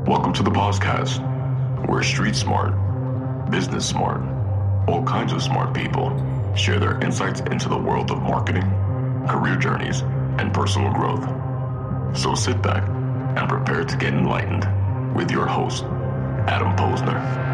Welcome to the podcast, where street smart, business smart, all kinds of smart people share their insights into the world of marketing, career journeys, and personal growth. So sit back and prepare to get enlightened with your host, Adam Posner.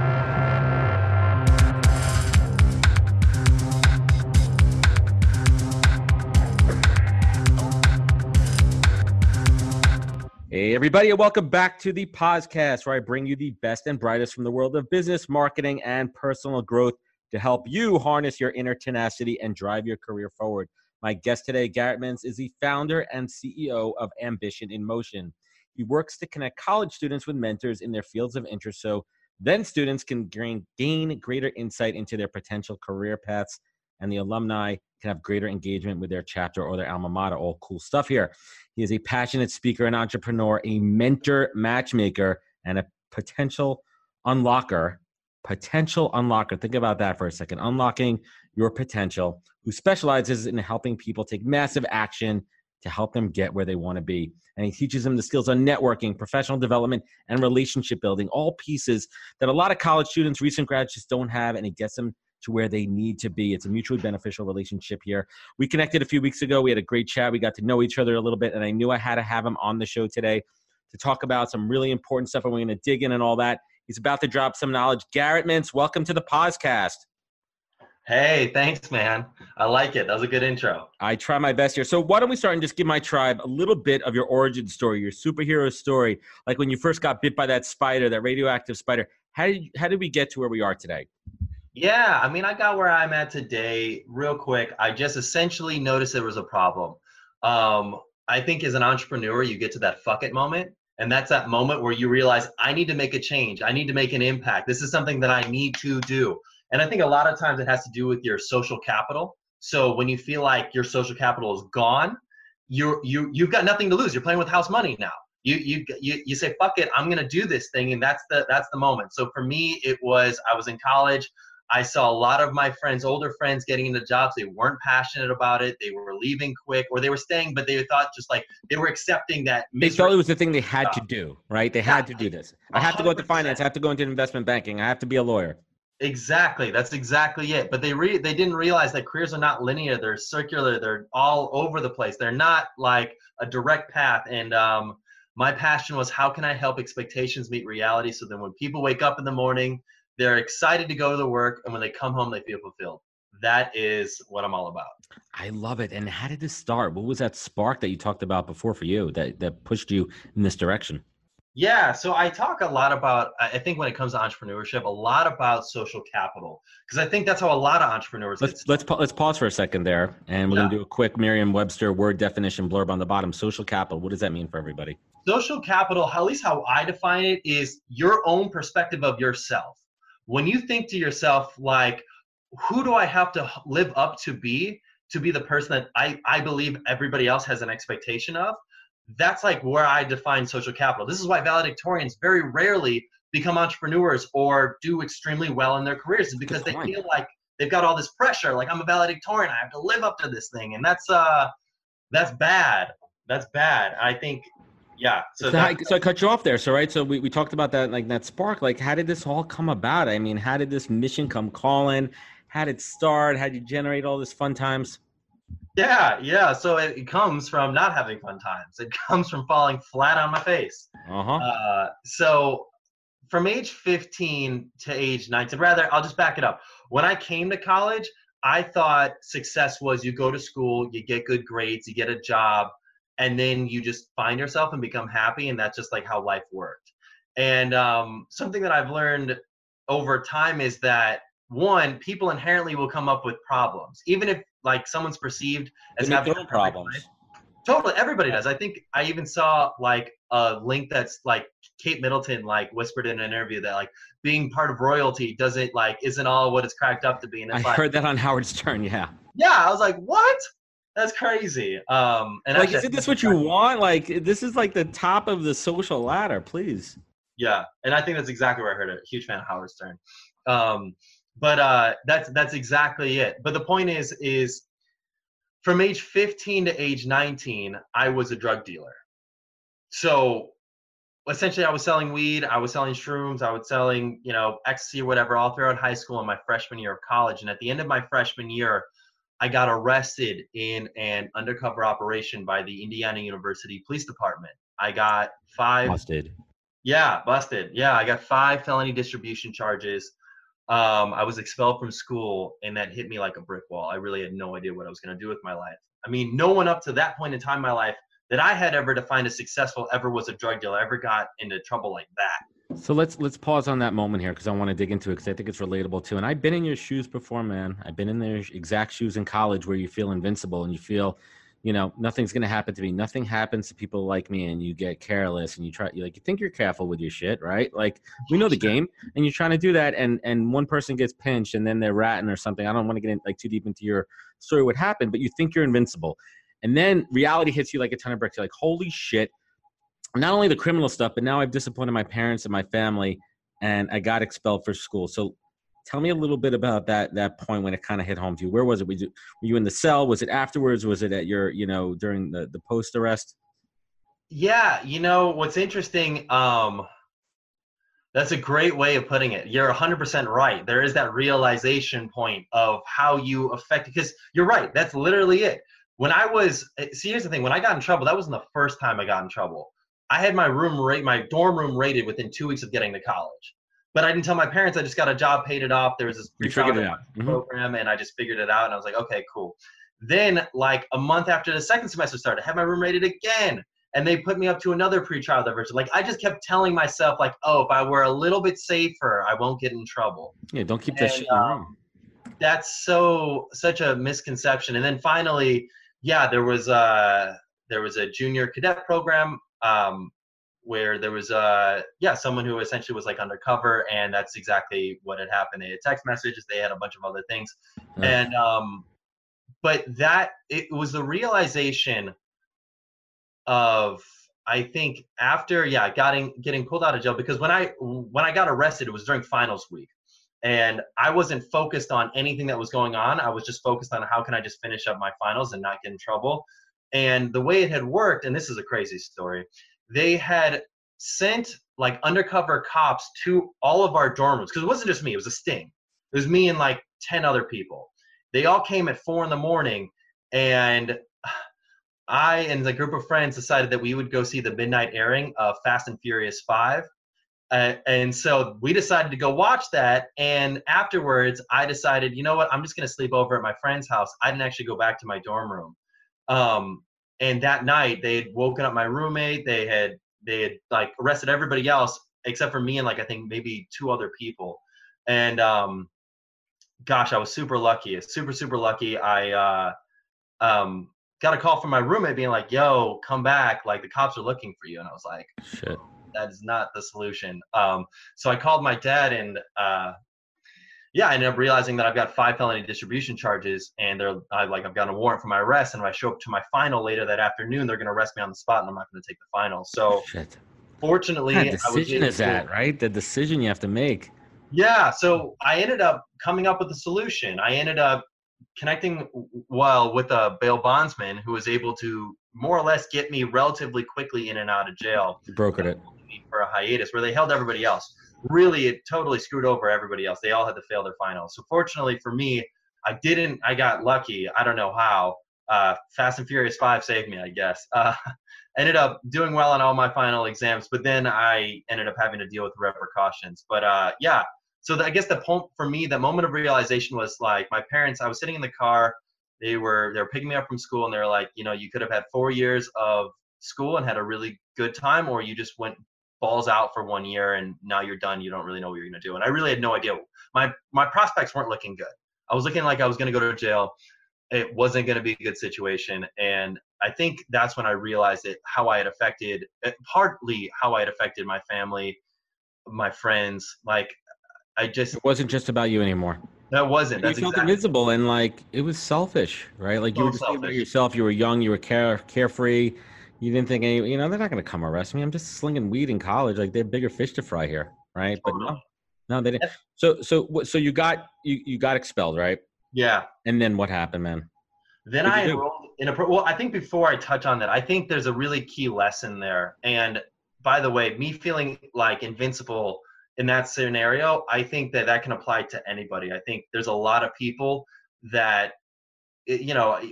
Hey, everybody, and welcome back to the podcast, where I bring you the best and brightest from the world of business, marketing, and personal growth to help you harness your inner tenacity and drive your career forward. My guest today, Garrett Mintz, is the founder and CEO of Ambition in Motion. He works to connect college students with mentors in their fields of interest so then students can gain greater insight into their potential career paths, and the alumni can have greater engagement with their chapter or their alma mater. All cool stuff here. He is a passionate speaker and entrepreneur, a mentor, matchmaker, and a potential unlocker. Think about that for a second. Unlocking your potential, who specializes in helping people take massive action to help them get where they want to be. And he teaches them the skills on networking, professional development, and relationship building, all pieces that a lot of college students, recent grads just don't have, and he gets them to where they need to be. It's a mutually beneficial relationship here. We connected a few weeks ago. We had a great chat. We got to know each other a little bit, and I knew I had to have him on the show today to talk about some really important stuff, and we're going to dig in and all that. He's about to drop some knowledge. Garrett Mintz, welcome to the podcast. Hey, thanks, man. I like it. That was a good intro. I try my best here. So why don't we start and just give my tribe a little bit of your origin story, your superhero story, like when you first got bit by that spider, that radioactive spider. How did we get to where we are today? Yeah, I mean, I got where I'm at today real quick. I just essentially noticed there was a problem. I think as an entrepreneur, you get to that fuck it moment. And that's that moment where you realize, I need to make a change. I need to make an impact. This is something that I need to do. And I think a lot of times it has to do with your social capital. So when you feel like your social capital is gone, you've got nothing to lose. You're playing with house money now. You say, fuck it, I'm gonna do this thing. And that's the moment. So for me, I was in college. I saw a lot of my friends, older friends, getting into jobs. They weren't passionate about it. They were leaving quick, or they were staying, but they thought just like they were accepting that. They thought it was the thing they had to do, right? They had to do this. I have to go into finance. I have to go into investment banking. I have to be a lawyer. Exactly. That's exactly it. But they didn't realize that careers are not linear. They're circular. They're all over the place. They're not like a direct path. And my passion was, how can I help expectations meet reality? So then when people wake up in the morning, they're excited to go to work, and when they come home, they feel fulfilled. That is what I'm all about. I love it. And how did this start? What was that spark that you talked about before for you that pushed you in this direction? Yeah, so I talk a lot about, I think when it comes to entrepreneurship, a lot about social capital, because I think that's how a lot of entrepreneurs Let's pause for a second there, and we're going to do a quick Merriam-Webster word definition blurb on the bottom. Social capital, what does that mean for everybody? Social capital, at least how I define it, is your own perspective of yourself. When you think to yourself, like, who do I have to live up to be the person that I believe everybody else has an expectation of? That's like where I define social capital. This is why valedictorians very rarely become entrepreneurs or do extremely well in their careers, is because they feel like they've got all this pressure. Like, I'm a valedictorian, I have to live up to this thing. And that's bad. That's bad. I think, yeah. So I cut you off there. So, right. So we talked about that, like that spark, like how did this all come about? I mean, how did this mission come calling? How did it start? How did you generate all this fun times? Yeah. So it comes from not having fun times. It comes from falling flat on my face. So from age 15 to age 19, rather, I'll just back it up. When I came to college, I thought success was you go to school, you get good grades, you get a job, and then you just find yourself and become happy. And that's just like how life worked. And something that I've learned over time is that, one, people inherently will come up with problems, even if like someone's perceived as having problems. Totally, everybody does. I think I even saw like a link that's like Kate Middleton like whispered in an interview that like being part of royalty isn't all what it's cracked up to be. And it's heard that on Howard Stern. Yeah. Yeah, I was like, what? That's crazy. And like, isn't this what you want? Like, this is like the top of the social ladder, please. Yeah, and I think that's exactly where I heard it. Huge fan of Howard Stern. But that's exactly it. But the point is from age 15 to age 19, I was a drug dealer. So essentially I was selling weed, I was selling shrooms, I was selling, ecstasy or whatever all throughout high school and my freshman year of college. And at the end of my freshman year, I got arrested in an undercover operation by the Indiana University Police Department. I got 5. Busted. Yeah, busted. Yeah, I got 5 felony distribution charges. I was expelled from school, and that hit me like a brick wall. I really had no idea what I was going to do with my life. I mean, no one up to that point in time in my life that I had ever defined as successful ever was a drug dealer, ever got into trouble like that. So let's pause on that moment here because I want to dig into it because I think it's relatable too. And I've been in your shoes before, man. I've been in their exact shoes in college where you feel invincible and you feel, nothing's going to happen to me. Nothing happens to people like me, and you get careless and you think you're careful with your shit, right? Like, we know the game, and you're trying to do that, and one person gets pinched and then they're ratting or something. I don't want to get in, too deep into your story what happened, but you think you're invincible. And then reality hits you like a ton of bricks. You're like, holy shit. Not only the criminal stuff, but now I've disappointed my parents and my family, and I got expelled for school. So tell me a little bit about that point when it kind of hit home to you. Where was it? Were you in the cell? Was it afterwards? Was it at your, during the post arrest? Yeah. What's interesting, that's a great way of putting it. You're 100% right. There is that realization point of how you affect, because you're right. That's literally it. Here's the thing. When I got in trouble, that wasn't the first time I got in trouble. I had my dorm room rated within 2 weeks of getting to college. But I didn't tell my parents. I just got a job, paid it off. There was this program, and I just figured it out. And I was like, okay, cool. Then, like a month after the second semester started, I had my room rated again. And they put me up to another pretrial diversion. Like, I just kept telling myself, like, oh, if I were a little bit safer, I won't get in trouble. Yeah, don't keep that shit in your room. That's such a misconception. And then finally, yeah, there was a junior cadet program where there was someone who essentially was like undercover, and that's exactly what had happened. They had text messages, they had a bunch of other things. And but it was the realization of, I think, after getting pulled out of jail, because when I got arrested, it was during finals week, and I wasn't focused on anything that was going on. I was just focused on how can I just finish up my finals and not get in trouble. And the way it had worked, and this is a crazy story, they had sent like undercover cops to all of our dorm rooms, because it wasn't just me, it was a sting. It was me and like 10 other people. They all came at 4 a.m, and I and the group of friends decided that we would go see the midnight airing of Fast and Furious 5. And so we decided to go watch that. And afterwards, I decided, you know what, I'm just going to sleep over at my friend's house. I didn't actually go back to my dorm room. And that night, they had woken up my roommate. They had like arrested everybody else except for me and like I think maybe 2 other people. And gosh, I was super lucky. Super lucky. I got a call from my roommate being like, yo, come back, like the cops are looking for you. And I was like, shit, that is not the solution. So I called my dad, and I ended up realizing that I've got 5 felony distribution charges, and I've got a warrant for my arrest. And if I show up to my final later that afternoon, they're going to arrest me on the spot, and I'm not going to take the final. So shit. Fortunately, what decision is that, right? The decision you have to make. Yeah. So I ended up coming up with a solution. I ended up connecting with a bail bondsman who was able to more or less get me relatively quickly in and out of jail. You brokered it for a hiatus where they held everybody else. Really, it totally screwed over everybody else. They all had to fail their finals. So fortunately for me, I got lucky. I don't know how. Fast and Furious 5 saved me, I guess. Ended up doing well on all my final exams, but then I ended up having to deal with repercussions. But so I guess for me, the moment of realization was like my parents. I was sitting in the car. They were picking me up from school, and they're like, you could have had 4 years of school and had a really good time, or you just went balls out for 1 year and now you're done. You don't really know what you're going to do. And I really had no idea. My prospects weren't looking good. I was looking like I was going to go to jail. It wasn't going to be a good situation. And I think that's when I realized partly how I had affected my family, my friends. Like it wasn't just about you anymore. That wasn't. You felt invisible, and like it was selfish, right? Like you were just thinking about yourself. You were young. You were carefree. You didn't think they're not going to come arrest me. I'm just slinging weed in college. Like, they have bigger fish to fry here, right? But no, they didn't. So you got expelled, right? Yeah. And then what happened, man? Then I enrolled in I think before I touch on that, I think there's a really key lesson there. And by the way, me feeling like invincible in that scenario, I think that can apply to anybody. I think there's a lot of people that,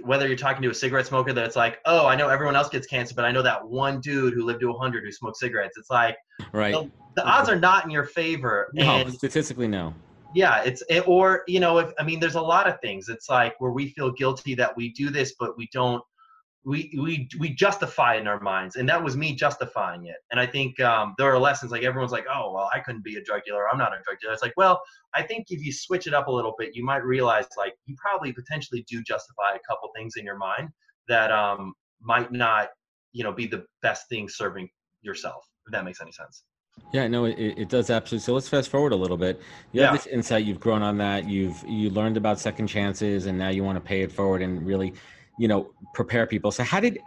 whether you're talking to a cigarette smoker that's like, oh, I know everyone else gets cancer, but I know that one dude who lived to 100 who smoked cigarettes. It's like, right. The odds are not in your favor. No, and statistically, no. Yeah, there's a lot of things. It's like where we feel guilty that we do this, but we don't. We justify it in our minds, and that was me justifying it. And I think there are lessons like everyone's like, oh, well, I couldn't be a drug dealer. I'm not a drug dealer. It's like, well, I think if you switch it up a little bit, you might realize like you probably potentially do justify a couple things in your mind that might not, be the best thing serving yourself. If that makes any sense. Yeah, no, it does absolutely. So let's fast forward a little bit. You have this insight, you've grown on that, you learned about second chances, and now you want to pay it forward and really, prepare people. So how did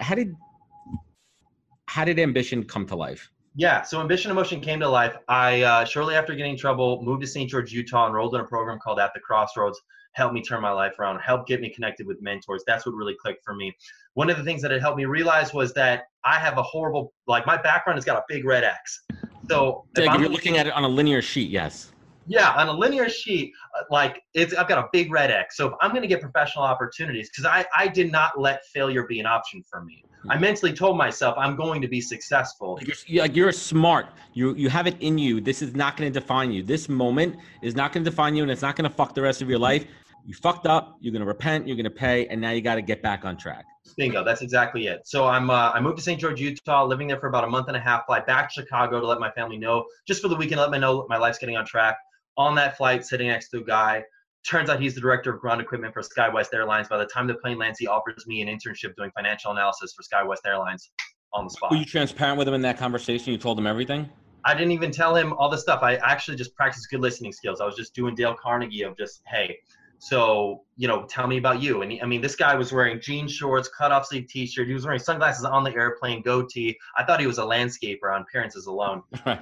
ambition come to life? Yeah, so Ambition Emotion came to life. I shortly after getting in trouble, moved to St. George, Utah, enrolled in a program called At the Crossroads, helped me turn my life around, helped get me connected with mentors. That's what really clicked for me. One of the things that it helped me realize was that I have a horrible, like my background has got a big red X. So if you're looking at it on a linear sheet, yes. Yeah, on a linear sheet, I've got a big red X. So if I'm going to get professional opportunities, because I did not let failure be an option for me. I mentally told myself I'm going to be successful. You're smart. You have it in you. This is not going to define you. This moment is not going to define you, and it's not going to fuck the rest of your life. You fucked up. You're going to repent. You're going to pay, and now you got to get back on track. Bingo. That's exactly it. So I moved to St. George, Utah, living there for about a month and a half. Fly back to Chicago to let my family know, just for the weekend, let me know my life's getting on track. On that flight, sitting next to a guy. Turns out he's the director of ground equipment for SkyWest Airlines. By the time the plane lands, he offers me an internship doing financial analysis for SkyWest Airlines on the spot. Were you transparent with him in that conversation? You told him everything? I didn't even tell him all this stuff. I actually just practiced good listening skills. I was just doing Dale Carnegie of just, hey, so, tell me about you. And this guy was wearing jean shorts, cut-off sleeve t-shirt. He was wearing sunglasses on the airplane, goatee. I thought he was a landscaper on appearances alone. Right.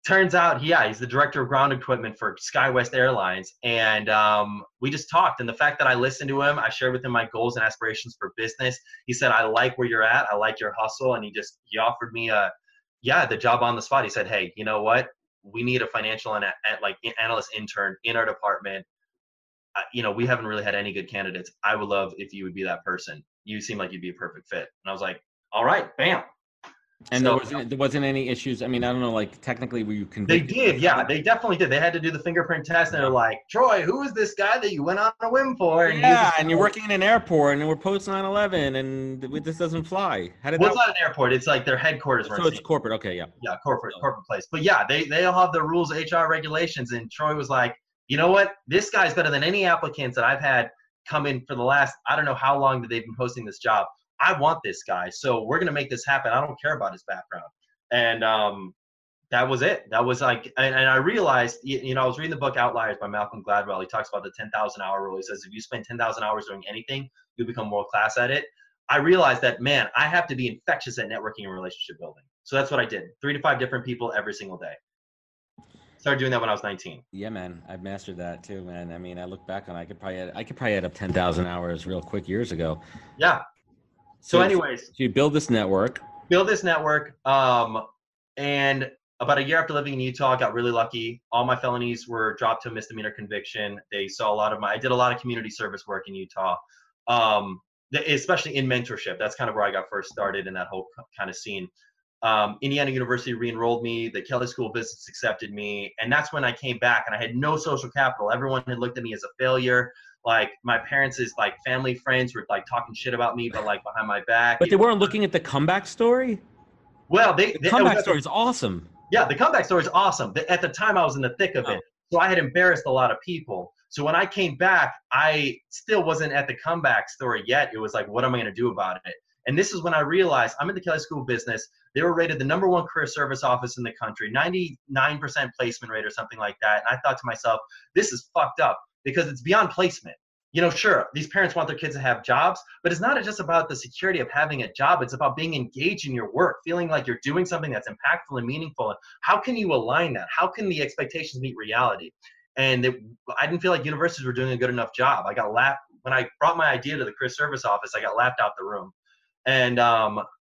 Turns out, he's the director of ground equipment for SkyWest Airlines. And we just talked. And the fact that I listened to him, I shared with him my goals and aspirations for business. He said, I like where you're at. I like your hustle. And he offered me the job on the spot. He said, hey, you know what? We need a financial analyst intern in our department. We haven't really had any good candidates. I would love if you would be that person. You seem like you'd be a perfect fit. And I was like, all right, bam. And there wasn't any issues. I mean, I don't know, like technically were you convicted? They did, yeah, they definitely did. They had to do the fingerprint test, and they're like, Troy, who is this guy that you went on a whim for? And you're working in an airport, and we're post 9/11, and this doesn't fly. How did it's not an airport. It's like their headquarters. So it's corporate. Okay, yeah. Yeah, corporate place. But yeah, they all have the rules, HR regulations, and Troy was like, you know what? This guy's better than any applicants that I've had come in for the last, I don't know how long that they've been posting this job. I want this guy, so we're going to make this happen. I don't care about his background. And that was it. That was like, and I realized, I was reading the book Outliers by Malcolm Gladwell. He talks about the 10,000 hour rule. He says, if you spend 10,000 hours doing anything, you'll become world class at it. I realized that, man, I have to be infectious at networking and relationship building. So that's what I did. 3 to 5 different people every single day. Started doing that when I was 19. Yeah, man, I've mastered that too, man. I mean, I look back on, I could probably add up 10,000 hours real quick years ago. Yeah. So anyways, so you build this network. And about a year after living in Utah, I got really lucky. All my felonies were dropped to a misdemeanor conviction. They saw I did a lot of community service work in Utah, especially in mentorship. That's kind of where I got first started in that whole kind of scene. Indiana University re-enrolled me. The Kelley School of Business accepted me. And that's when I came back, and I had no social capital. Everyone had looked at me as a failure. Like my parents' family, friends were like talking shit about me, but like behind my back. But they weren't looking at the comeback story? Well, the comeback story is awesome. Yeah, the comeback story is awesome. At the time, I was in the thick of it. So I had embarrassed a lot of people. So when I came back, I still wasn't at the comeback story yet. It was like, what am I going to do about it? And this is when I realized I'm in the Kelley School of Business. They were rated the #1 career service office in the country, 99% placement rate or something like that. And I thought to myself, this is fucked up because it's beyond placement. Sure, these parents want their kids to have jobs, but it's not just about the security of having a job. It's about being engaged in your work, feeling like you're doing something that's impactful and meaningful. And how can you align that? How can the expectations meet reality? And I didn't feel like universities were doing a good enough job. I got laughed when I brought my idea to the career service office. I got laughed out the room. And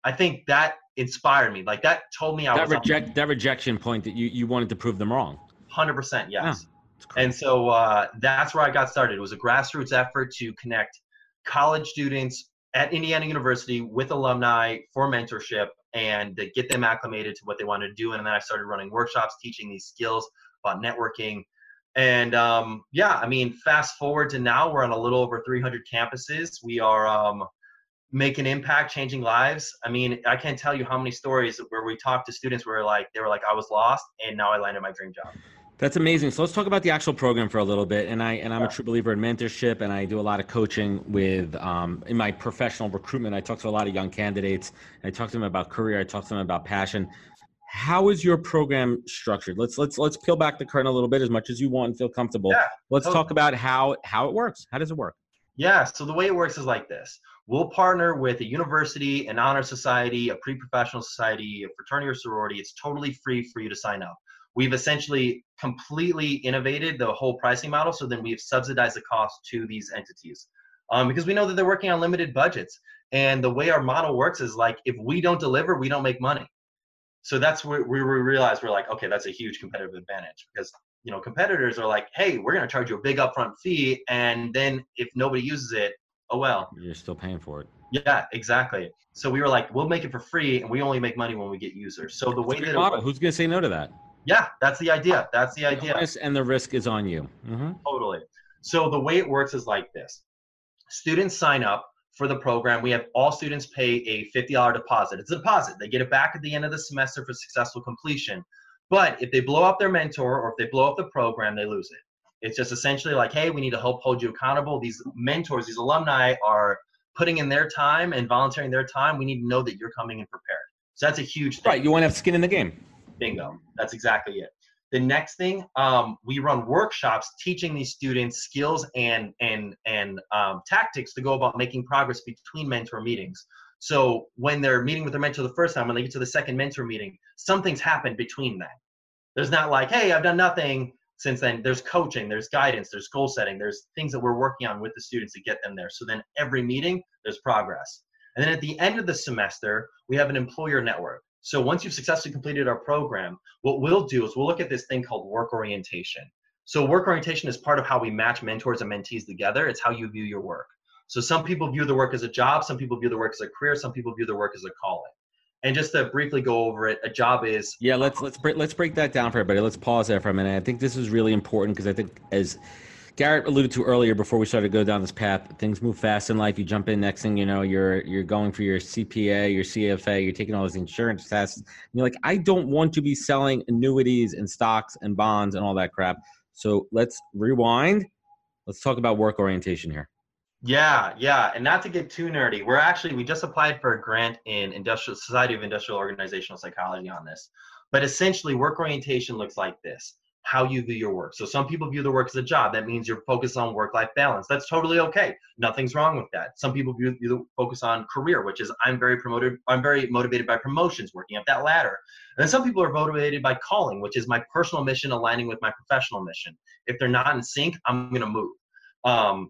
I think that inspired me. Like that told me I was that rejection point that you wanted to prove them wrong. 100%, yes. Yeah, and so that's where I got started. It was a grassroots effort to connect college students at Indiana University with alumni for mentorship and to get them acclimated to what they wanted to do. And then I started running workshops, teaching these skills about networking. And yeah, I mean, fast forward to now, we're on a little over 300 campuses. We are making impact, changing lives. I mean, I can't tell you how many stories where we talked to students where they were like, I was lost and now I landed my dream job. That's amazing. So let's talk about the actual program for a little bit. And I'm a true believer in mentorship, and I do a lot of coaching with in my professional recruitment. I talk to a lot of young candidates. I talk to them about career. I talk to them about passion. How is your program structured? Let's peel back the curtain a little bit as much as you want and feel comfortable. Yeah, let's talk about how it works. How does it work? Yeah, so the way it works is like this. We'll partner with a university, an honor society, a pre-professional society, a fraternity or sorority. It's totally free for you to sign up. We've essentially completely innovated the whole pricing model, so then we've subsidized the cost to these entities because we know that they're working on limited budgets. And the way our model works is like, if we don't deliver, we don't make money. So that's where we realize we're like, okay, that's a huge competitive advantage because, you know, competitors are like, hey, we're going to charge you a big upfront fee. And then if nobody uses it, oh, well. You're still paying for it. Yeah, exactly. So we were like, we'll make it for free and we only make money when we get users. So the way that model, who's going to say no to that? Yeah, that's the idea. That's the idea. And the risk is on you. Mm-hmm. Totally. So the way it works is like this. Students sign up for the program. We have all students pay a $50 deposit. It's a deposit. They get it back at the end of the semester for successful completion. But if they blow up their mentor or if they blow up the program, they lose it. It's just essentially like, hey, we need to help hold you accountable. These mentors, these alumni are putting in their time and volunteering their time. We need to know that you're coming in prepared. So that's a huge thing. Right. You want to have skin in the game. Bingo. That's exactly it. The next thing, we run workshops teaching these students skills and tactics to go about making progress between mentor meetings. So when they're meeting with their mentor the first time, when they get to the second mentor meeting, something's happened between them. There's not like, hey, I've done nothing since then. There's coaching, there's guidance, there's goal setting, there's things that we're working on with the students to get them there. So then every meeting, there's progress. And then at the end of the semester, we have an employer network. So once you've successfully completed our program, what we'll do is we'll look at this thing called work orientation. So work orientation is part of how we match mentors and mentees together. It's how you view your work. So some people view the work as a job, some people view the work as a career, some people view the work as a calling. And just to briefly go over it, a job is... Yeah, let's break that down for everybody. Let's pause there for a minute. I think this is really important because I think, as Garrett alluded to earlier before we started to go down this path, things move fast in life. You jump in, next thing you know, you're going for your CPA, your CFA, you're taking all those insurance tests. And you're like, I don't want to be selling annuities and stocks and bonds and all that crap. So let's rewind. Let's talk about work orientation here. Yeah. And not to get too nerdy, we just applied for a grant in Society of Industrial Organizational Psychology on this. But essentially, work orientation looks like this. How you view your work. So some people view the work as a job. That means you're focused on work-life balance. That's totally okay. Nothing's wrong with that. Some people view the focus on career, which is I'm very motivated by promotions, working up that ladder. And then some people are motivated by calling, which is my personal mission aligning with my professional mission. If they're not in sync, I'm going to move.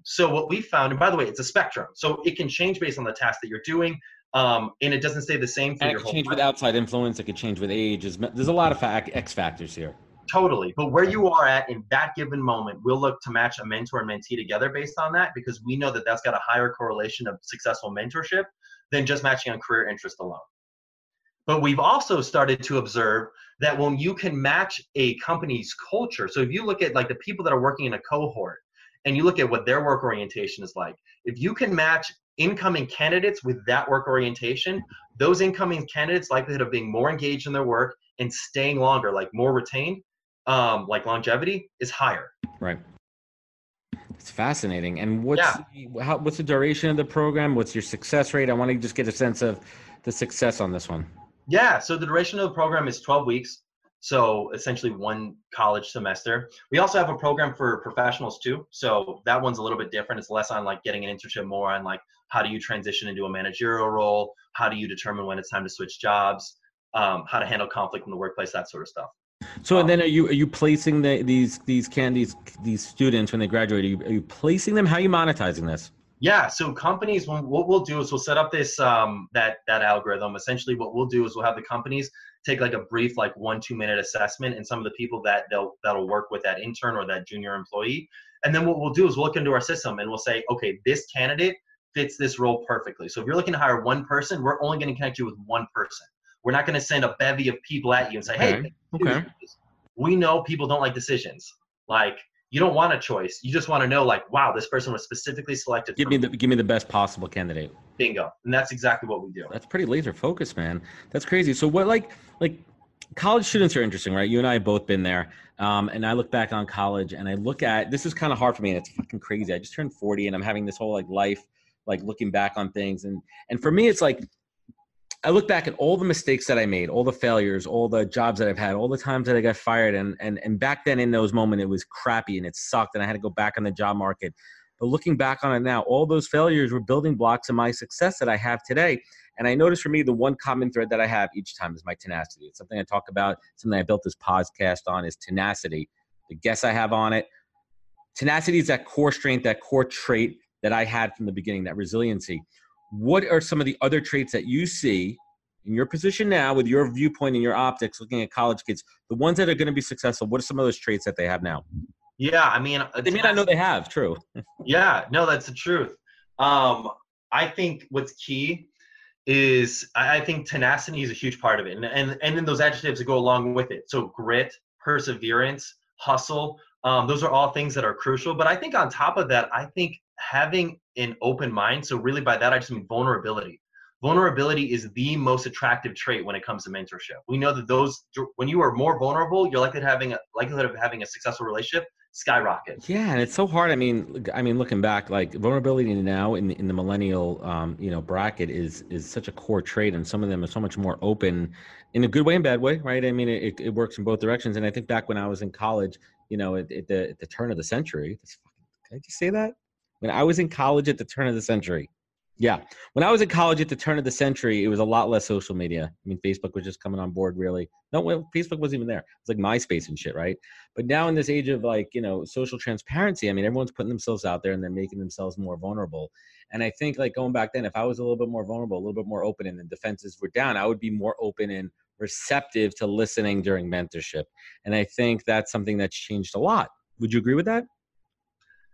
So what we found, and by the way, it's a spectrum. So it can change based on the task that you're doing. And it doesn't stay the same for your whole life. It can change with outside influence. It could change with age. There's a lot of X factors here. Totally. But where you are at in that given moment, we'll look to match a mentor and mentee together based on that, because we know that that's got a higher correlation of successful mentorship than just matching on career interest alone. But we've also started to observe that when you can match a company's culture, so if you look at like the people that are working in a cohort and you look at what their work orientation is like, if you can match incoming candidates with that work orientation, those incoming candidates' likelihood of being more engaged in their work and staying longer, like more retained, like longevity, is higher. Right. It's fascinating. And what's the duration of the program? What's your success rate? I want to just get a sense of the success on this one. Yeah. So the duration of the program is 12 weeks. So essentially one college semester. We also have a program for professionals too. So that one's a little bit different. It's less on like getting an internship, more on like how do you transition into a managerial role? How do you determine when it's time to switch jobs? How to handle conflict in the workplace, that sort of stuff. So and then are you placing these students when they graduate? Are you placing them? How are you monetizing this? Yeah, so companies, what we'll do is we'll set up this that algorithm. Essentially, what we'll do is we'll have the companies take like a brief, like 1-2 minute assessment, and some of the people that'll work with that intern or that junior employee. And then what we'll do is we'll look into our system and we'll say, okay, this candidate fits this role perfectly. So if you're looking to hire one person, we're only going to connect you with one person. We're not going to send a bevy of people at you and say, hey, okay. We know people don't like decisions. Like, you don't want a choice. You just want to know, like, wow, this person was specifically selected. Give me the best possible candidate. Bingo. And that's exactly what we do. That's pretty laser focused, man. That's crazy. So what, like college students are interesting, right? You and I have both been there. And I look back on college and I look at, this is kind of hard for me and it's fucking crazy. I just turned 40 and I'm having this whole like life, like looking back on things. And for me, it's like, I look back at all the mistakes that I made, all the failures, all the jobs that I've had, all the times that I got fired. And back then in those moments, it was crappy and it sucked and I had to go back on the job market. But looking back on it now, all those failures were building blocks of my success that I have today. And I noticed for me, the one common thread that I have each time is my tenacity. It's something I talk about, something I built this podcast on is tenacity. The guests I have on it. Tenacity is that core strength, that core trait that I had from the beginning, that resiliency. What are some of the other traits that you see in your position now with your viewpoint and your optics, looking at college kids, the ones that are going to be successful? What are some of those traits that they have now? Yeah, I mean, they may not know they have. True. Yeah, no, that's the truth. I think what's key is I think tenacity is a huge part of it, and then those adjectives that go along with it. So grit, perseverance, hustle. Those are all things that are crucial. But I think on top of that, I think having an open mind. So really by that, I just mean vulnerability. Vulnerability is the most attractive trait when it comes to mentorship. We know that when you are more vulnerable, your likelihood of having a successful relationship skyrockets. Yeah, and it's so hard. I mean, looking back, like vulnerability now in the millennial, bracket is such a core trait, and some of them are so much more open, in a good way and bad way, right? I mean, it works in both directions. And I think back when I was in college, at the turn of the century, can I just say that? When I was in college at the turn of the century. Yeah. When I was in college at the turn of the century, it was a lot less social media. I mean, Facebook was just coming on board, really. No, Facebook wasn't even there. It's like MySpace and shit, right? But now in this age of social transparency, I mean, everyone's putting themselves out there and they're making themselves more vulnerable. And I think like going back then, if I was a little bit more vulnerable, a little bit more open and the defenses were down, I would be more open and receptive to listening during mentorship. And I think that's something that's changed a lot. Would you agree with that?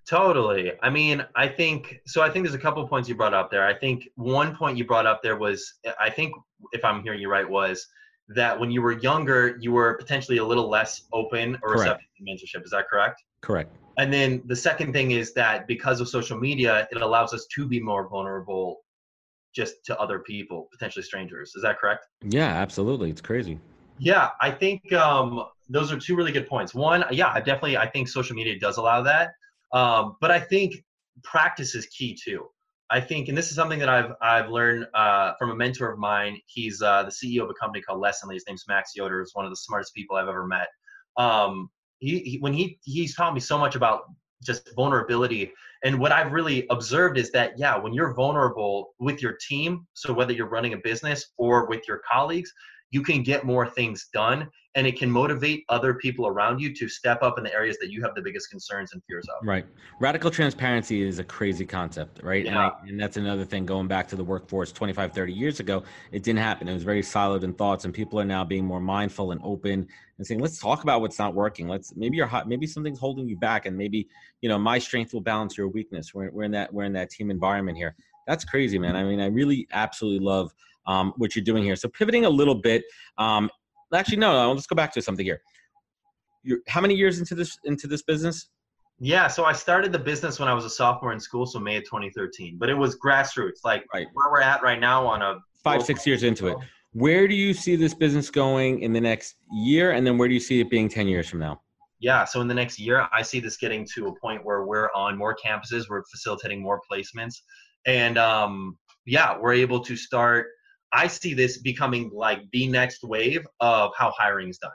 Totally. I mean, I think there's a couple of points you brought up there. I think one point you brought up there was, I think if I'm hearing you right, was that when you were younger, you were potentially a little less open or receptive to mentorship. Is that correct? Correct. And then the second thing is that because of social media, it allows us to be more vulnerable just to other people, potentially strangers. Is that correct? Yeah, absolutely. It's crazy. Yeah, I think those are two really good points. One, yeah, I think social media does allow that. But I think practice is key too. I think, and this is something that I've learned from a mentor of mine. He's the CEO of a company called Lessonly. His name's Max Yoder. He's one of the smartest people I've ever met. He's taught me so much about just vulnerability. And what I've really observed is that, yeah, when you're vulnerable with your team, so whether you're running a business or with your colleagues, you can get more things done, and it can motivate other people around you to step up in the areas that you have the biggest concerns and fears of. Right. Radical transparency is a crazy concept, right? Yeah. And that's another thing going back to the workforce 25, 30 years ago, it didn't happen. It was very siloed in thoughts, and people are now being more mindful and open and saying, let's talk about what's not working. Maybe something's holding you back, and maybe, my strength will balance your weakness. We're in that team environment here. That's crazy, man. I mean, I really absolutely love what you're doing here. So pivoting a little bit, actually, no, let's go back to something here. How many years into this business? Yeah, so I started the business when I was a sophomore in school, so May of 2013. But it was grassroots, like where we're at right now on a 5-6 years into it. Where do you see this business going in the next year, and then where do you see it being 10 years from now? Yeah, so in the next year, I see this getting to a point where we're on more campuses, we're facilitating more placements, and we're able to start. I see this becoming like the next wave of how hiring is done.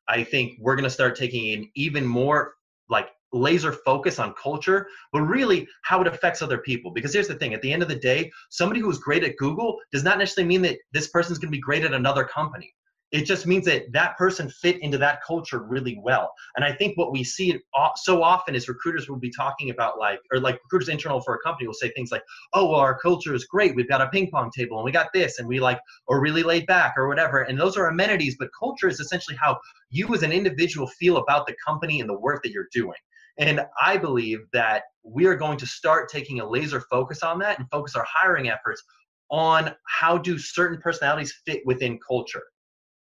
I think we're going to start taking an even more like laser focus on culture, but really how it affects other people. Because here's the thing, at the end of the day, somebody who's great at Google does not necessarily mean that this person's going to be great at another company. It just means that that person fit into that culture really well. And I think what we see so often is recruiters will be talking about recruiters internal for a company will say things like, oh, well, our culture is great. We've got a ping pong table and we got this and we or really laid back or whatever. And those are amenities, but culture is essentially how you as an individual feel about the company and the work that you're doing. And I believe that we are going to start taking a laser focus on that and focus our hiring efforts on how do certain personalities fit within culture.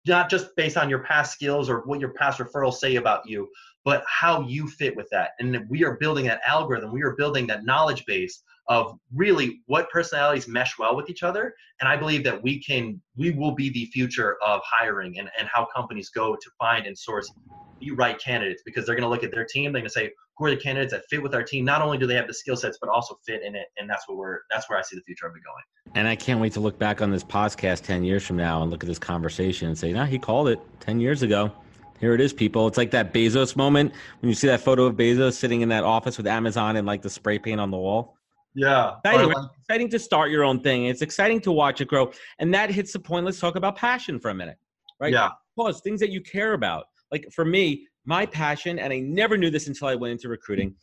Not just based on your past skills or what your past referrals say about you, but how you fit with that. And we are building that algorithm. We are building that knowledge base of really what personalities mesh well with each other. And I believe that we will be the future of hiring and how companies go to find and source the right candidates, because they're going to look at their team. They're going to say, who are the candidates that fit with our team? Not only do they have the skill sets, but also fit in it. And that's where I see the future of it going. And I can't wait to look back on this podcast 10 years from now and look at this conversation and say, no, he called it 10 years ago. Here it is, people. It's like that Bezos moment when you see that photo of Bezos sitting in that office with Amazon and like the spray paint on the wall. Yeah. Exciting to start your own thing. It's exciting to watch it grow. And that hits the point. Let's talk about passion for a minute, right? Yeah. Pause, things that you care about. Like for me, my passion, and I never knew this until I went into recruiting.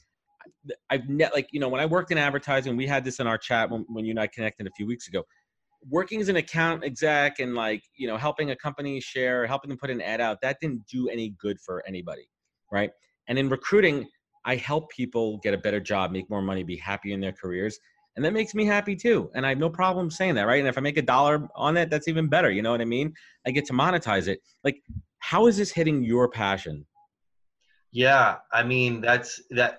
When I worked in advertising, we had this in our chat when you and I connected a few weeks ago. Working as an account exec and helping a company share, helping them put an ad out, that didn't do any good for anybody, right? And in recruiting, I help people get a better job, make more money, be happy in their careers. And that makes me happy too. And I have no problem saying that, right? And if I make $1 on it, that's even better. You know what I mean? I get to monetize it. Like, how is this hitting your passion? Yeah, I mean,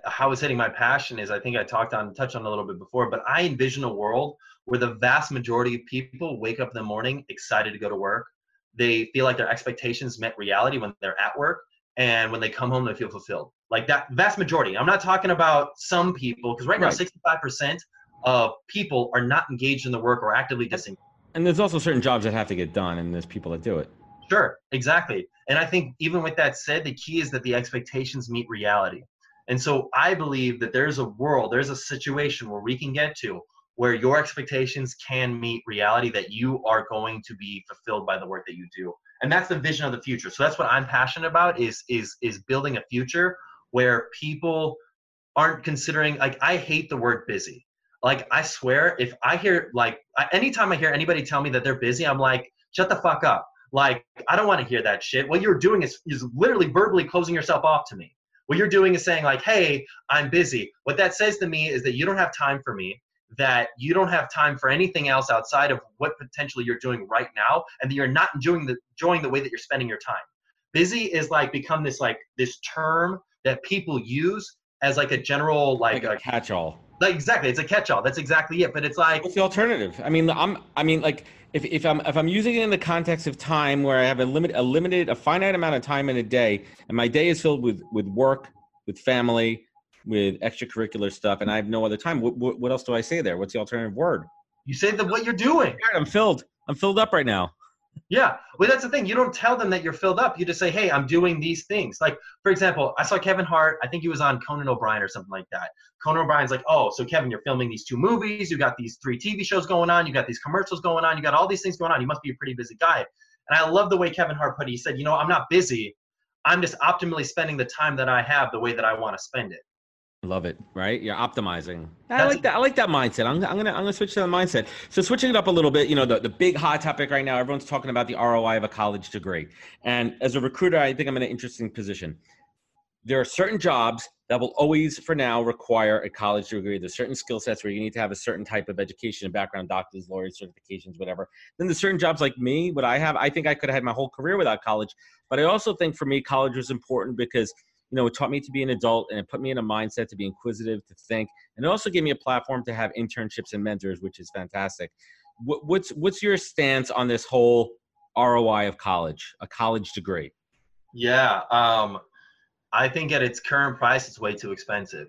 how it's hitting my passion is, I think I touched on it a little bit before, but I envision a world where the vast majority of people wake up in the morning excited to go to work. They feel like their expectations met reality when they're at work, and when they come home, they feel fulfilled. Like that vast majority. I'm not talking about some people, because right now, 65% of people are not engaged in the work or actively disengaged. And there's also certain jobs that have to get done, and there's people that do it. Sure, exactly. And I think even with that said, the key is that the expectations meet reality. And so I believe that there's a situation where we can get to where your expectations can meet reality, that you are going to be fulfilled by the work that you do. And that's the vision of the future. So that's what I'm passionate about is building a future where people aren't considering, like, I hate the word busy. Like, I swear, if I hear, anytime I hear anybody tell me that they're busy, I'm like, shut the fuck up. Like, I don't want to hear that shit. What you're doing is literally verbally closing yourself off to me. What you're doing is saying, like, hey, I'm busy. What that says to me is that you don't have time for me, that you don't have time for anything else outside of what potentially you're doing right now, and that you're not enjoying the way that you're spending your time. Busy is become this term that people use as a general like a catch-all. Exactly, it's a catch-all. That's exactly it. But it's what's the alternative? If I'm using it in the context of time, where I have a finite amount of time in a day, and my day is filled with work, with family, with extracurricular stuff, and I have no other time. What else do I say there? What's the alternative word? You say that what you're doing. I'm filled up right now. Yeah, well, that's the thing. You don't tell them that you're filled up. You just say, hey, I'm doing these things. Like, for example, I saw Kevin Hart. I think he was on Conan O'Brien or something like that. Conan O'Brien's like, oh, so Kevin, you're filming these 2 movies. You got these 3 TV shows going on. You got these commercials going on. You got all these things going on. You must be a pretty busy guy. And I love the way Kevin Hart put it. He said, I'm not busy. I'm just optimally spending the time that I have the way that I want to spend it. Love it, right? You're optimizing. I like that mindset. I'm gonna switch to the mindset. So switching it up a little bit, the big hot topic right now, everyone's talking about the ROI of a college degree. And as a recruiter, I think I'm in an interesting position. There are certain jobs that will always, for now, require a college degree. There's certain skill sets where you need to have a certain type of education and background, doctors, lawyers, certifications, whatever. Then there's certain jobs like me, what I have, I think I could have had my whole career without college. But I also think for me, college was important because it taught me to be an adult, and it put me in a mindset to be inquisitive, to think, and it also gave me a platform to have internships and mentors, which is fantastic. What's your stance on this whole ROI of college, a college degree? Yeah, I think at its current price, it's way too expensive.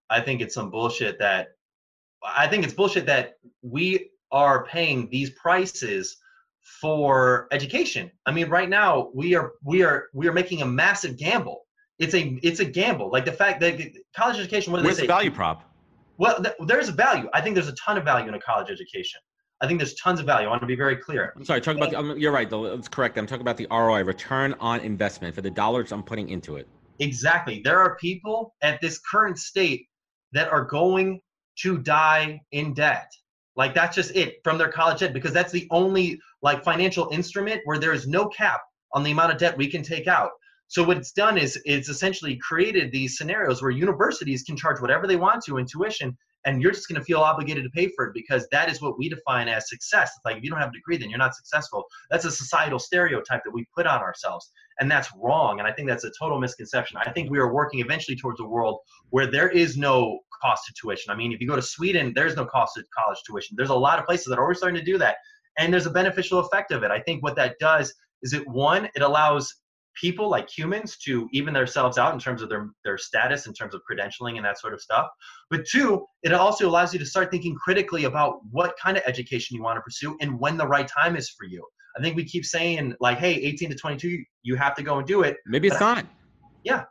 I think it's bullshit that we are paying these prices for education. I mean, right now we are making a massive gamble. It's a gamble. Like the fact that college education, what do they say? Where's the value prop? Well, there's a value. I think there's a ton of value in a college education. I think there's tons of value. I want to be very clear. I'm sorry, talk about you're right. It's correct. I'm talking about the ROI, return on investment, for the dollars I'm putting into it. Exactly. There are people at this current state that are going to die in debt. Like, that's just it, from their college debt, because that's the only like financial instrument where there is no cap on the amount of debt we can take out. So what it's done is it's essentially created these scenarios where universities can charge whatever they want to in tuition, and you're just going to feel obligated to pay for it because that is what we define as success. It's like, if you don't have a degree, then you're not successful. That's a societal stereotype that we put on ourselves, and that's wrong. And I think that's a total misconception. I think we are working eventually towards a world where there is no cost to tuition. I mean, if you go to Sweden, there's no cost to college tuition. There's a lot of places that are already starting to do that, and there's a beneficial effect of it. I think what that does is it allows people, like humans, to even themselves out in terms of their status, in terms of credentialing and that sort of stuff. But two, it also allows you to start thinking critically about what kind of education you want to pursue and when the right time is for you. I think we keep saying, like, hey, 18 to 22, you have to go and do it. Maybe it's not. Yeah.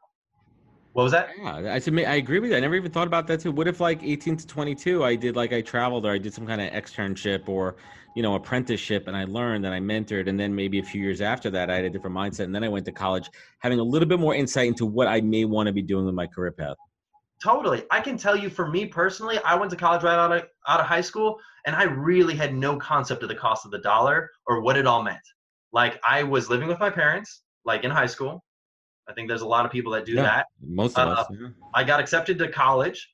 What was that? Yeah, I agree with you. I never even thought about that too. What if, like, 18 to 22, I traveled, or I did some kind of externship or, apprenticeship, and I learned and I mentored, and then maybe a few years after that, I had a different mindset, and then I went to college, having a little bit more insight into what I may want to be doing with my career path. Totally. I can tell you, for me personally, I went to college right out of high school, and I really had no concept of the cost of the dollar or what it all meant. Like, I was living with my parents, like, in high school. I think there's a lot of people that do that. Most of us. Yeah. I got accepted to college,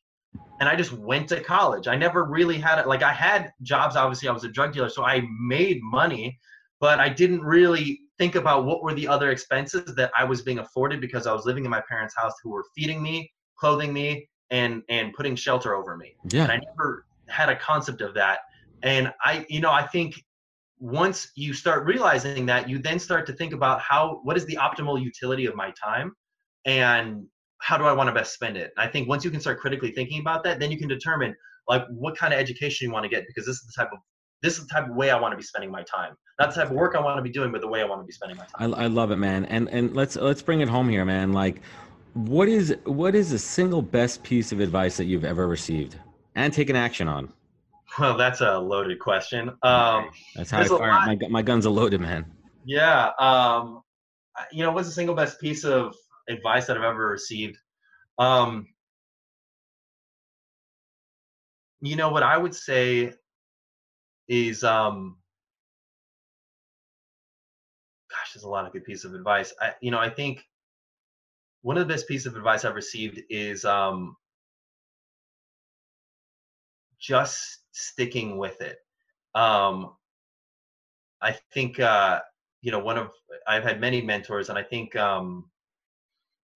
and I just went to college. I never really had it. Like, I had jobs. Obviously, I was a drug dealer, so I made money, but I didn't really think about what were the other expenses that I was being afforded because I was living in my parents' house, who were feeding me, clothing me, and putting shelter over me. Yeah. And I never had a concept of that. And I think once you start realizing that, you then start to think about what is the optimal utility of my time, and how do I want to best spend it? And I think once you can start critically thinking about that, then you can determine, like, what kind of education you want to get, because this is the type of way I want to be spending my time. Not the type of work I want to be doing, but the way I want to be spending my time. I love it, man. And let's bring it home here, man. Like, what is the single best piece of advice that you've ever received and taken action on? Well, that's a loaded question. That's how I fire. My guns are loaded, man. Yeah. What's the single best piece of advice that I've ever received? What I would say is, gosh, there's a lot of good pieces of advice. I think one of the best pieces of advice I've received is just sticking with it. I think I've had many mentors, and I think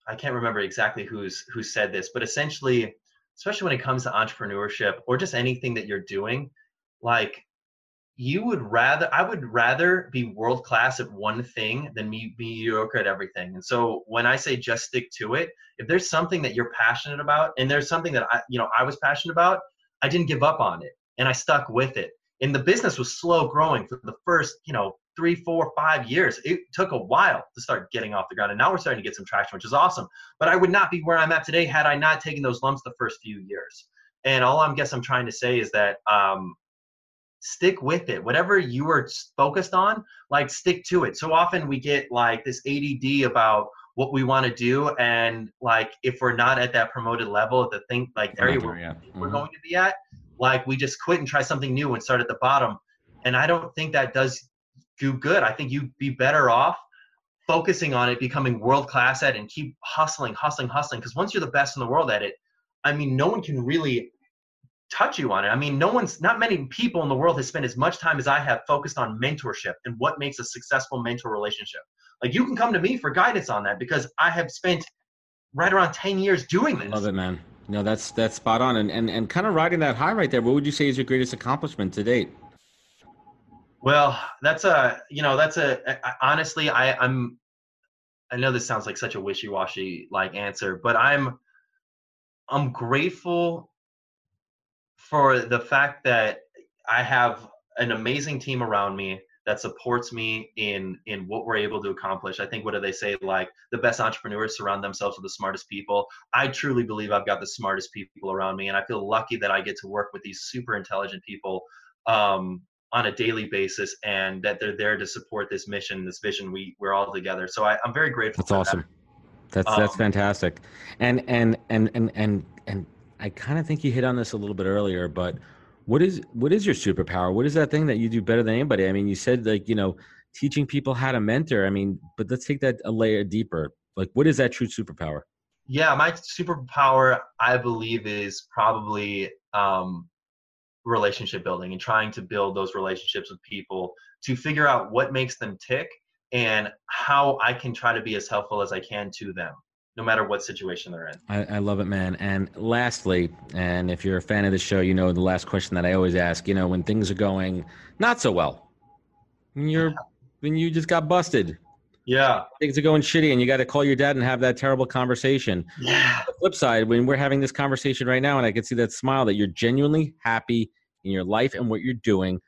I can't remember exactly who said this, but essentially, especially when it comes to entrepreneurship or just anything that you're doing, like, I would rather be world class at one thing than be mediocre at everything. And so when I say just stick to it, if there's something that you're passionate about, and there's something that I was passionate about, I didn't give up on it, and I stuck with it. And the business was slow growing for the first, 3, 4, 5 years. It took a while to start getting off the ground, and now we're starting to get some traction, which is awesome. But I would not be where I'm at today had I not taken those lumps the first few years. And all I'm trying to say is that stick with it. Whatever you are focused on, like, stick to it. So often we get like this ADD about what we want to do, and like, if we're not at that promoted level at the thing, like, area where we're going to be at, like, we just quit and try something new and start at the bottom. And I don't think that does do good. I think you'd be better off focusing on it, becoming world class at it, and keep hustling. Because once you're the best in the world at it, I mean, no one can really touch you on it. I mean, not many people in the world have spent as much time as I have focused on mentorship and what makes a successful mentor relationship. Like, you can come to me for guidance on that, because I have spent right around 10 years doing this. I love it, man. No, that's spot on. And kind of riding that high right there, what would you say is your greatest accomplishment to date? Well, honestly, I know this sounds like such a wishy-washy like answer, but I'm grateful for the fact that I have an amazing team around me that supports me in what we're able to accomplish. I think, what do they say? Like, the best entrepreneurs surround themselves with the smartest people. I truly believe I've got the smartest people around me, and I feel lucky that I get to work with these super intelligent people on on a daily basis, and that they're there to support this mission, this vision. We're all together. So I'm very grateful. That's awesome. That's fantastic. And I kind of think you hit on this a little bit earlier, but what is your superpower? What is that thing that you do better than anybody? I mean, you said, like, teaching people how to mentor. I mean, but let's take that a layer deeper. Like, what is that true superpower? Yeah, my superpower, I believe, is probably relationship building and trying to build those relationships with people to figure out what makes them tick and how I can try to be as helpful as I can to them, no matter what situation they're in. I love it, man. And lastly, and if you're a fan of the show, the last question that I always ask, when things are going not so well, when you just got busted. Yeah. Things are going shitty and you got to call your dad and have that terrible conversation. Yeah. On the flip side, when we're having this conversation right now and I can see that smile that you're genuinely happy in your life and what you're doing,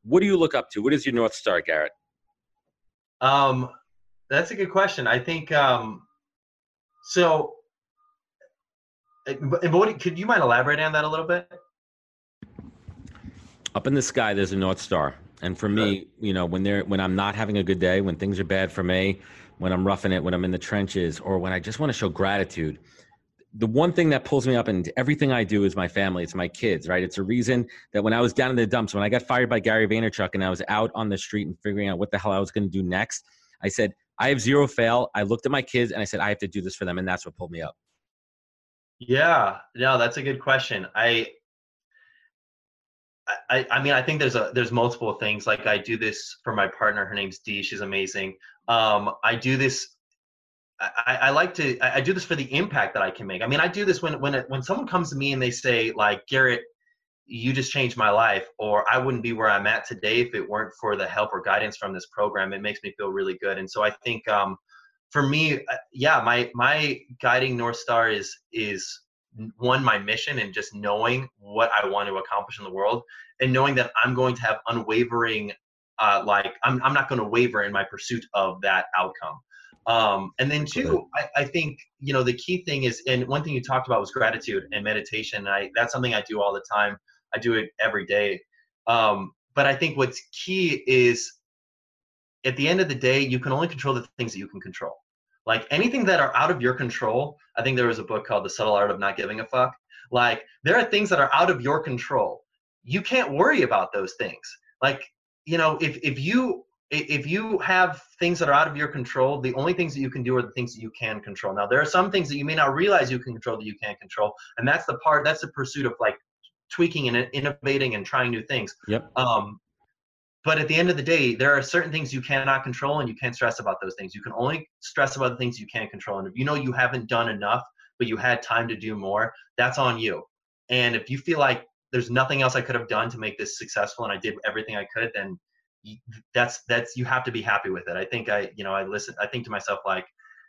what do you look up to? What is your North Star, Garrett? That's a good question. I think, so, but could you mind elaborating on that a little bit? Up in the sky, there's a North Star. And for me, when I'm not having a good day, when things are bad for me, when I'm roughing it, when I'm in the trenches, or when I just want to show gratitude, the one thing that pulls me up into everything I do is my family. It's my kids, right? It's a reason that when I was down in the dumps, when I got fired by Gary Vaynerchuk and I was out on the street and figuring out what the hell I was going to do next, I said, I have zero fail. I looked at my kids and I said, I have to do this for them. And that's what pulled me up. Yeah, no, that's a good question. I mean, I think there's multiple things. Like, I do this for my partner. Her name's Dee. She's amazing. I do this. I do this for the impact that I can make. I mean, I do this when someone comes to me and they say, like, Garrett, you just changed my life, or I wouldn't be where I'm at today if it weren't for the help or guidance from this program. It makes me feel really good. And so I think, for me, yeah, my guiding North Star is one, my mission, and just knowing what I want to accomplish in the world, and knowing that I'm going to have unwavering, I'm not going to waver in my pursuit of that outcome. And then two, I think, the key thing is, and one thing you talked about was gratitude and meditation. And that's something I do all the time. I do it every day. But I think what's key is, at the end of the day, you can only control the things that you can control. Like, anything that are out of your control, I think there was a book called The Subtle Art of Not Giving a Fuck. Like, there are things that are out of your control. You can't worry about those things. Like, if you have things that are out of your control, the only things that you can do are the things that you can control. Now, there are some things that you may not realize you can control that you can't control. And that's the pursuit of, like, tweaking and innovating and trying new things. Yep. But at the end of the day, there are certain things you cannot control, and you can't stress about those things. You can only stress about the things you can control. And if you haven't done enough, but you had time to do more, that's on you. And if you feel like there's nothing else I could have done to make this successful, and I did everything I could, then that's you have to be happy with it. I think I think to myself, like,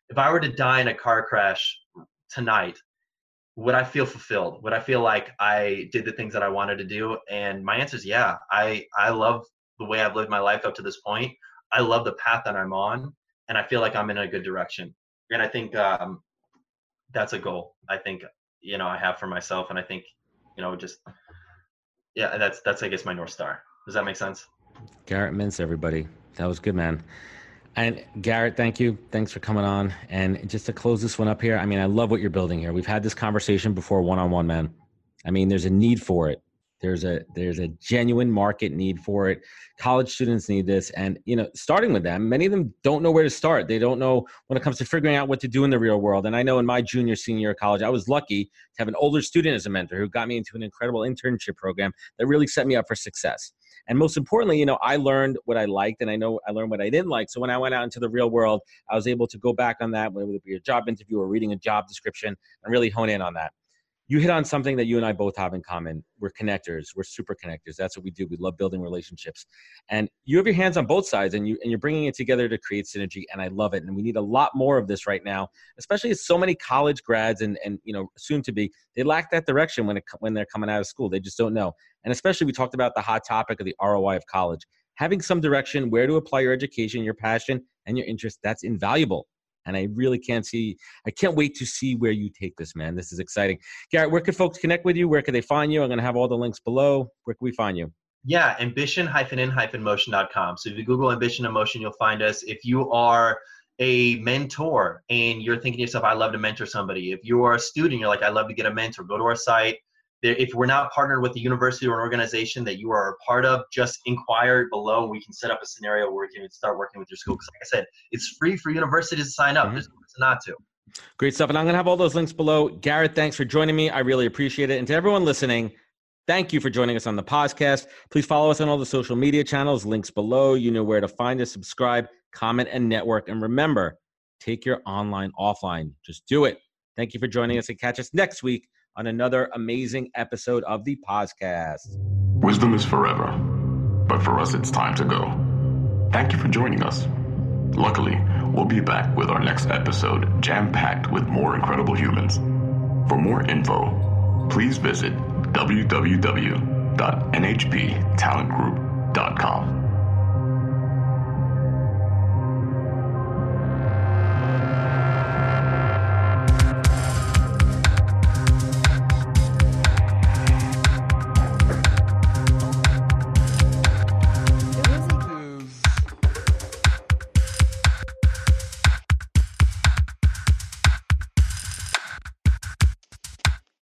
if I were to die in a car crash tonight, would I feel fulfilled? Would I feel like I did the things that I wanted to do? And my answer is yeah. I love the way I've lived my life up to this point. I love the path that I'm on, and I feel like I'm in a good direction. And I think that's a goal I think, I have for myself. And I think, that's, I guess, my North Star. Does that make sense? Garrett Mintz, everybody. That was good, man. And Garrett, thank you. Thanks for coming on. And just to close this one up here, I mean, I love what you're building here. We've had this conversation before, one-on-one, man. I mean, there's a need for it. There's a genuine market need for it. College students need this. And, starting with them, many of them don't know where to start. They don't know when it comes to figuring out what to do in the real world. And I know in my junior, senior year of college, I was lucky to have an older student as a mentor who got me into an incredible internship program that really set me up for success. And most importantly, I learned what I liked, and I learned what I didn't like. So when I went out into the real world, I was able to go back on that, whether it be a job interview or reading a job description, and really hone in on that. You hit on something that you and I both have in common. We're connectors. We're super connectors. That's what we do. We love building relationships. And you have your hands on both sides, and you're bringing it together to create synergy, and I love it. And we need a lot more of this right now, especially as so many college grads and soon to be, they lack that direction when they're coming out of school. They just don't know. And especially we talked about the hot topic of the ROI of college. Having some direction, where to apply your education, your passion, and your interest, that's invaluable. And I really can't wait to see where you take this, man. This is exciting. Garrett, where can folks connect with you? Where can they find you? I'm going to have all the links below. Where can we find you? Yeah, ambition-in-motion.com. So if you Google Ambition in Motion, you'll find us. If you are a mentor and you're thinking to yourself, I love to mentor somebody. If you are a student, you're like, I love to get a mentor, go to our site. If we're not partnered with a university or an organization that you are a part of, just inquire below. We can set up a scenario where we can start working with your school. Because like I said, it's free for universities to sign up. There's no reason not to. Great stuff. And I'm going to have all those links below. Garrett, thanks for joining me. I really appreciate it. And to everyone listening, thank you for joining us on the podcast. Please follow us on all the social media channels, links below. You know where to find us, subscribe, comment, and network. And remember, take your online offline. Just do it. Thank you for joining us, and catch us next week on another amazing episode of the podcast. Wisdom is forever, but for us, it's time to go. Thank you for joining us. Luckily, we'll be back with our next episode jam-packed with more incredible humans. For more info, please visit www.nhptalentgroup.com.